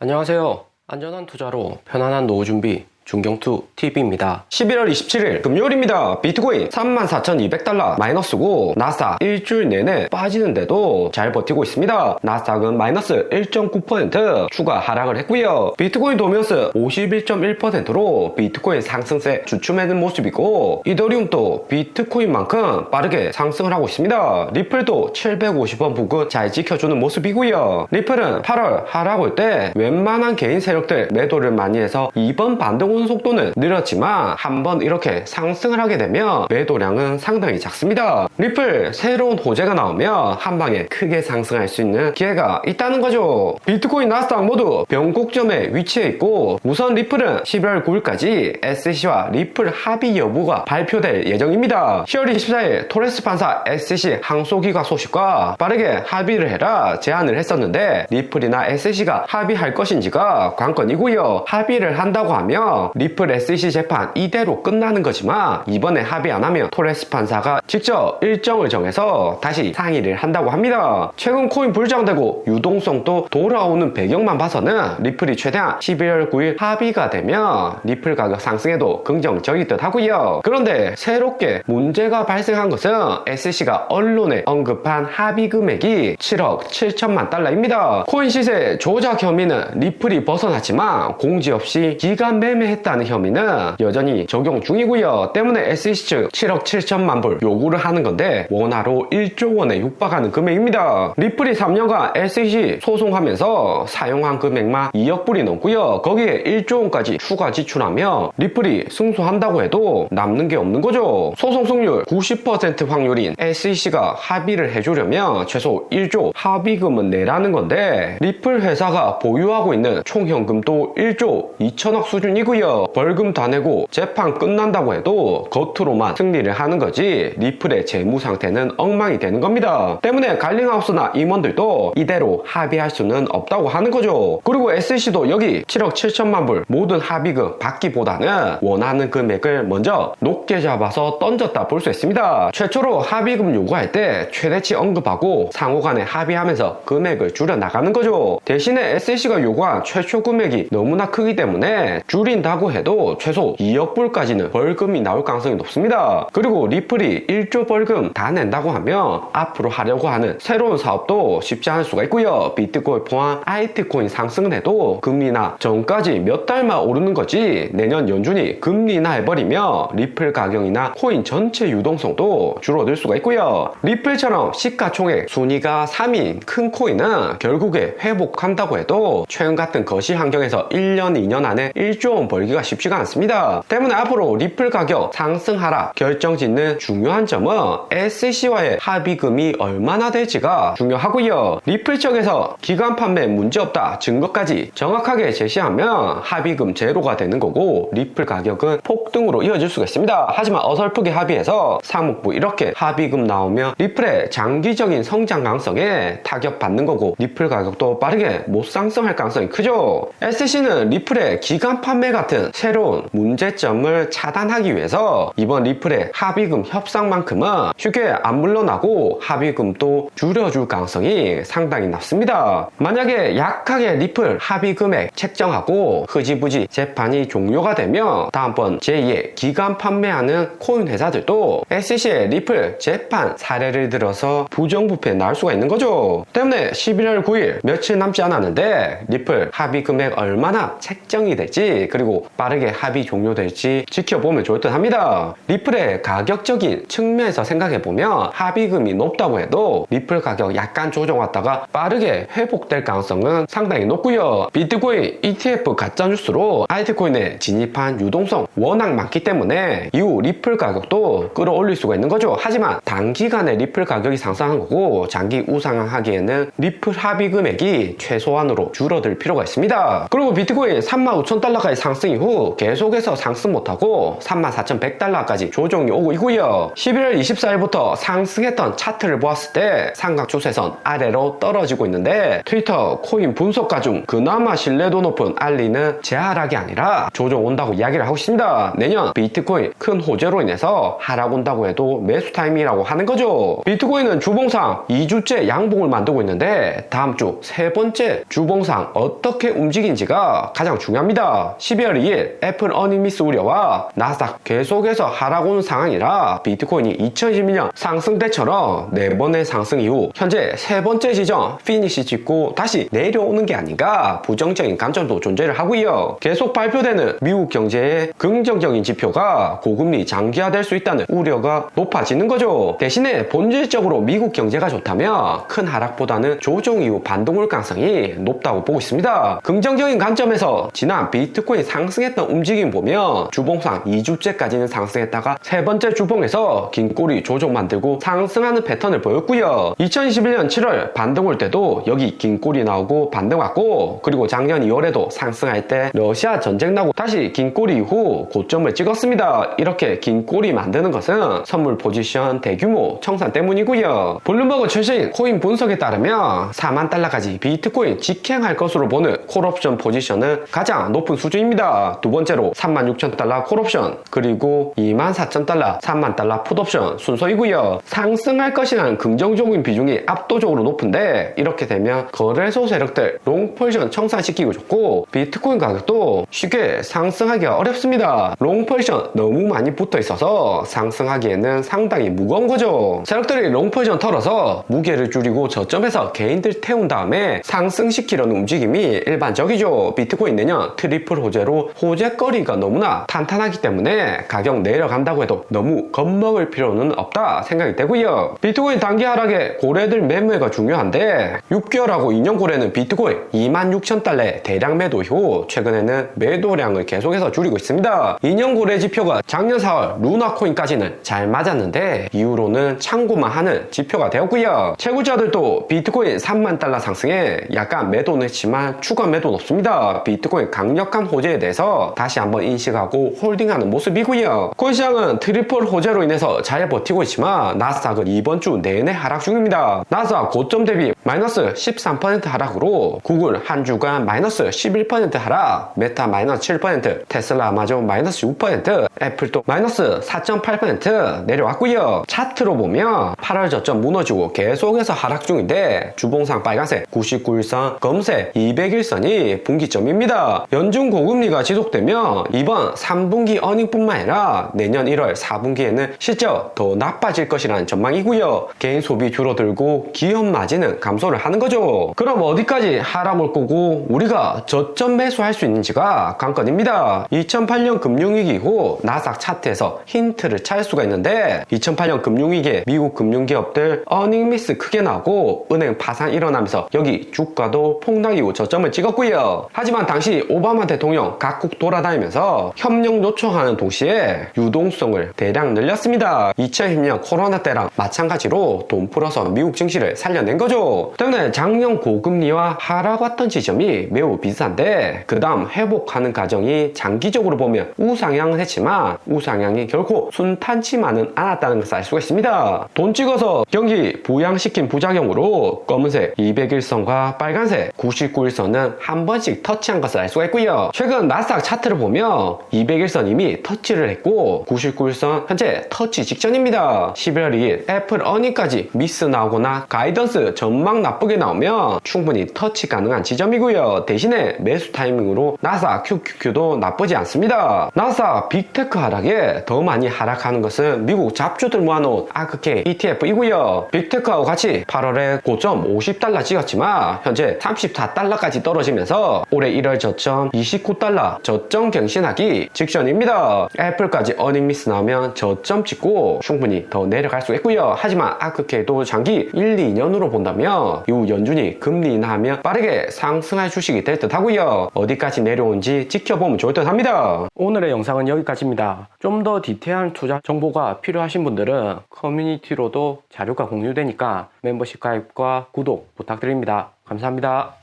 안녕하세요. 안전한 투자로 편안한 노후 준비 중경투 TV입니다. 11월 27일 금요일입니다. 비트코인 34,200달러 마이너스고 나스닥 일주일 내내 빠지는데도 잘 버티고 있습니다. 나스닥은 마이너스 1.9% 추가 하락을 했고요. 비트코인 도면스 51.1%로 비트코인 상승세 주춤하는 모습이고 이더리움도 비트코인만큼 빠르게 상승을 하고 있습니다. 리플도 750원 부근 잘 지켜주는 모습이고요. 리플은 8월 하락 올 때 웬만한 개인 세력들 매도를 많이 해서 이번 반등 속도는 느렸지만 한번 이렇게 상승을 하게 되면 매도량은 상당히 작습니다. 리플 새로운 호재가 나오면 한방에 크게 상승할 수 있는 기회가 있다는 거죠. 비트코인 나스닥 모두 변곡점에 위치해 있고 우선 리플은 11월 9일까지 SEC와 리플 합의 여부가 발표될 예정입니다. 10월 24일 토레스 판사 SEC 항소기각 소식과 빠르게 합의를 해라 제안을 했었는데 리플이나 SEC가 합의할 것인지가 관건이고요. 합의를 한다고 하면 리플 SEC 재판 이대로 끝나는 거지만 이번에 합의 안 하면 토레스 판사가 직접 일정을 정해서 다시 상의를 한다고 합니다. 최근 코인 불장되고 유동성도 돌아오는 배경만 봐서는 리플이 최대한 11월 9일 합의가 되면 리플 가격 상승에도 긍정적일 듯 하고요. 그런데 새롭게 문제가 발생한 것은 SEC가 언론에 언급한 합의 금액이 7억 7천만 달러입니다. 코인 시세 조작 혐의는 리플이 벗어났지만 공지 없이 기간 매매했다는 혐의는 여전히 적용 중이고요. 때문에 SEC 측 7억 7천만 불 요구를 하는 건데 원화로 1조 원에 육박하는 금액입니다. 리플이 3년간 SEC 소송하면서 사용한 금액만 2억 불이 넘고요. 거기에 1조 원까지 추가 지출하면 리플이 승소한다고 해도 남는 게 없는 거죠. 소송 승률 90% 확률인 SEC가 합의를 해주려면 최소 1조 합의금은 내라는 건데 리플 회사가 보유하고 있는 총 현금도 1조 2천억 수준이고요. 벌금 다 내고 재판 끝난다고 해도 겉으로만 승리를 하는 거지 리플의 재무 상태는 엉망이 되는 겁니다. 때문에 갈링하우스나 임원들도 이대로 합의할 수는 없다고 하는 거죠. 그리고 SEC도 여기 7억 7천만 불 모든 합의금 받기보다는 원하는 금액을 먼저 높게 잡아서 던졌다 볼 수 있습니다. 최초로 합의금 요구할 때 최대치 언급하고 상호간에 합의하면서 금액을 줄여 나가는 거죠. 대신에 SEC가 요구한 최초 금액이 너무나 크기 때문에 줄인다고 해도 최소 2억 불까지는 벌금이 나올 가능성이 높습니다. 그리고 리플이 1조 벌금 다 낸다고 하면 앞으로 하려고 하는 새로운 사업도 쉽지 않을 수가 있고요. 비트코인 포함 알트코인 상승은 해도 금리나 전까지 몇 달만 오르는 거지 내년 연준이 금리나 해버리면 리플 가격이나 코인 전체 유동성도 줄어들 수가 있고요. 리플처럼 시가총액 순위가 3인 큰 코인은 결국에 회복한다고 해도 최근 같은 거시 환경에서 1년 2년 안에 1조 원 벌기가 쉽지가 않습니다. 때문에 앞으로 리플 가격 상승 하락 결정짓는 중요한 점은 SEC와의 합의금이 얼마나 될지가 중요하고요. 리플 측에서 기간 판매 문제없다 증거까지 정확하게 제시하면 합의금 제로가 되는 거고 리플 가격은 폭등으로 이어질 수가 있습니다. 하지만 어설프게 합의해서 사목부 이렇게 합의금 나오면 리플의 장기적인 성장 가능성에 타격 받는 거고 리플 가격도 빠르게 못 상승할 가능성이 크죠. SEC는 리플의 기간 판매 같은 새로운 문제점을 차단하기 위해서 이번 리플의 합의금 협상만큼은 쉽게 안 물러나고 합의금도 줄여줄 가능성이 상당히 낮습니다. 만약에 약하게 리플 합의 금액 책정하고 흐지부지 재판이 종료가 되면 다음번 제2의 기간 판매하는 코인 회사들도 SEC의 리플 재판 사례를 들어서 부정부패에 나올 수가 있는 거죠. 때문에 11월 9일 며칠 남지 않았는데 리플 합의 금액 얼마나 책정이 될지 그리고 빠르게 합의 종료될지 지켜보면 좋을 듯 합니다. 리플의 가격적인 측면에서 생각해보면 합의금이 높다고 해도 리플 가격 약간 조정 왔다가 빠르게 회복될 가능성은 상당히 높고요. 비트코인 ETF 가짜뉴스로 알트코인에 진입한 유동성 워낙 많기 때문에 이후 리플 가격도 끌어올릴 수가 있는 거죠. 하지만 단기간에 리플 가격이 상승한 거고 장기 우상향하기에는 리플 합의 금액이 최소한으로 줄어들 필요가 있습니다. 그리고 비트코인 35,000달러까지 상승 상승 이후 계속해서 상승 못하고 34,100달러까지 조정이 오고 있고요. 11월 24일부터 상승했던 차트를 보았을 때 삼각 추세선 아래로 떨어지고 있는데 트위터 코인 분석가 중 그나마 신뢰도 높은 알리는 재하락이 아니라 조정 온다고 이야기를 하고 있습니다. 내년 비트코인 큰 호재로 인해서 하락 온다고 해도 매수 타임이라고 하는 거죠. 비트코인은 주봉상 2주째 양봉을 만들고 있는데 다음 주 세 번째 주봉상 어떻게 움직인지가 가장 중요합니다. 12월 2일 애플 어닝 미스 우려와 나스닥 계속해서 하락 오는 상황이라 비트코인이 2021년 상승 때처럼 4번의 상승 이후 현재 세 번째 지점 피니시 찍고 다시 내려오는 게 아닌가 부정적인 관점도 존재를 하고요. 계속 발표되는 미국 경제의 긍정적인 지표가 고금리 장기화될 수 있다는 우려가 높아지는 거죠. 대신에 본질적으로 미국 경제가 좋다면 큰 하락보다는 조정 이후 반동올 가능성이 높다고 보고 있습니다. 긍정적인 관점에서 지난 비트코인 상승했던 움직임 보면 주봉상 2주째까지는 상승했다가 세 번째 주봉에서 긴 꼬리 조정 만들고 상승하는 패턴을 보였고요. 2021년 7월 반등 올 때도 여기 긴 꼬리 나오고 반등 왔고, 그리고 작년 2월에도 상승할 때 러시아 전쟁 나고 다시 긴 꼬리 이후 고점을 찍었습니다. 이렇게 긴 꼬리 만드는 것은 선물 포지션 대규모 청산 때문이고요. 블룸버그 최신 코인 분석에 따르면 4만 달러까지 비트코인 직행할 것으로 보는 콜옵션 포지션은 가장 높은 수준입니다. 두 번째로 36,000달러 콜옵션, 그리고 24,000달러, 3만 달러 풋옵션 순서이고요. 상승할 것이라는 긍정적인 비중이 압도적으로 높은데 이렇게 되면 거래소 세력들 롱 포지션 청산시키고 좋고 비트코인 가격도 쉽게 상승하기가 어렵습니다. 롱 포지션 너무 많이 붙어 있어서 상승하기에는 상당히 무거운 거죠. 세력들이 롱 포지션 털어서 무게를 줄이고 저점에서 개인들 태운 다음에 상승시키려는 움직임이 일반적이죠. 비트코인 내년 트리플 호재로 호재거리가 너무나 탄탄하기 때문에 가격 내려간다고 해도 너무 겁먹을 필요는 없다 생각이 되고요. 비트코인 단기 하락에 고래들 매매가 중요한데 6개월하고 2년 고래는 비트코인 26,000달러의 대량 매도 이후 최근에는 매도량을 계속해서 줄이고 있습니다. 2년 고래 지표가 작년 4월 루나코인까지는 잘 맞았는데 이후로는 참고만 하는 지표가 되었고요. 채굴자들도 비트코인 3만 달러 상승에 약간 매도는 했지만 추가 매도는 없습니다. 비트코인 강력한 호재에 대해서 다시 한번 인식하고 홀딩하는 모습이고요. 코인 시장은 트리플 호재로 인해서 잘 버티고 있지만 나스닥은 이번 주 내내 하락 중입니다. 나스닥 고점 대비 마이너스 13% 하락으로 구글 한 주간 마이너스 11% 하락, 메타 마이너스 7%, 테슬라 아마존 마이너스 6%, 애플도 마이너스 4.8% 내려왔고요. 차트로 보면 8월 저점 무너지고 계속해서 하락 중인데 주봉상 빨간색 99일선, 검색 201선이 분기점입니다. 연중 고금리가 지속되면 이번 3분기 어닝뿐만 아니라 내년 1월 4분기에는 실적 더 나빠질 것이라는 전망이고요. 개인 소비 줄어들고 기업 마진은 감소를 하는 거죠. 그럼 어디까지 하락 올 거고 우리가 저점 매수할 수 있는지가 관건입니다. 2008년 금융위기 이후 나스닥 차트에서 힌트를 찾을 수가 있는데 2008년 금융위기에 미국 금융기업들 어닝 미스 크게 나고 은행 파산 일어나면서 여기 주가도 폭락 이후 저점을 찍었고요. 하지만 당시 오바마 대통령 각국 돌아다니면서 협력 요청하는 동시에 유동성을 대량 늘렸습니다. 2010년 코로나 때랑 마찬가지로 돈 풀어서 미국 증시를 살려낸 거죠. 때문에 작년 고금리와 하락 왔던 지점이 매우 비슷한데 그 다음 회복하는 과정이 장기적으로 보면 우상향은 했지만 우상향이 결코 순탄치만은 않았다는 것을 알 수가 있습니다. 돈 찍어서 경기 부양시킨 부작용으로 검은색 201선과 빨간색 99일선은 한 번씩 터치한 것을 알 수가 있고요. 최근 나스닥 차트를 보면 201선 이미 터치를 했고 99일선 현재 터치 직전입니다. 11월 2일 애플 어닝까지 미스 나오거나 가이던스 전망 나쁘게 나오면 충분히 터치 가능한 지점이고요. 대신에 매수 타이밍으로 나스닥 QQQ도 나쁘지 않습니다. 나스닥 빅테크 하락에 더 많이 하락하는 것은 미국 잡주들 모아놓은 아크케 ETF이고요. 빅테크하고 같이 8월에 고점 50달러 찍었지만 현재 34달러까지 떨어지면서 올해 1월 저점 29달러 저점 갱신하기 직전입니다. 애플까지 어닝 미스 나오면 저점 찍고 충분히 더 내려갈 수 있고요. 하지만 아크케도 장기 1, 2년으로 본다면 이후 연준이 금리 인하하면 빠르게 상승할 주식이 될 듯 하고요. 어디까지 내려온지 지켜보면 좋을 듯 합니다. 오늘의 영상은 여기까지입니다. 좀 더 디테일한 투자 정보가 필요하신 분들은 커뮤니티로도 자료가 공유되니까 멤버십 가입과 구독 부탁드립니다. 감사합니다.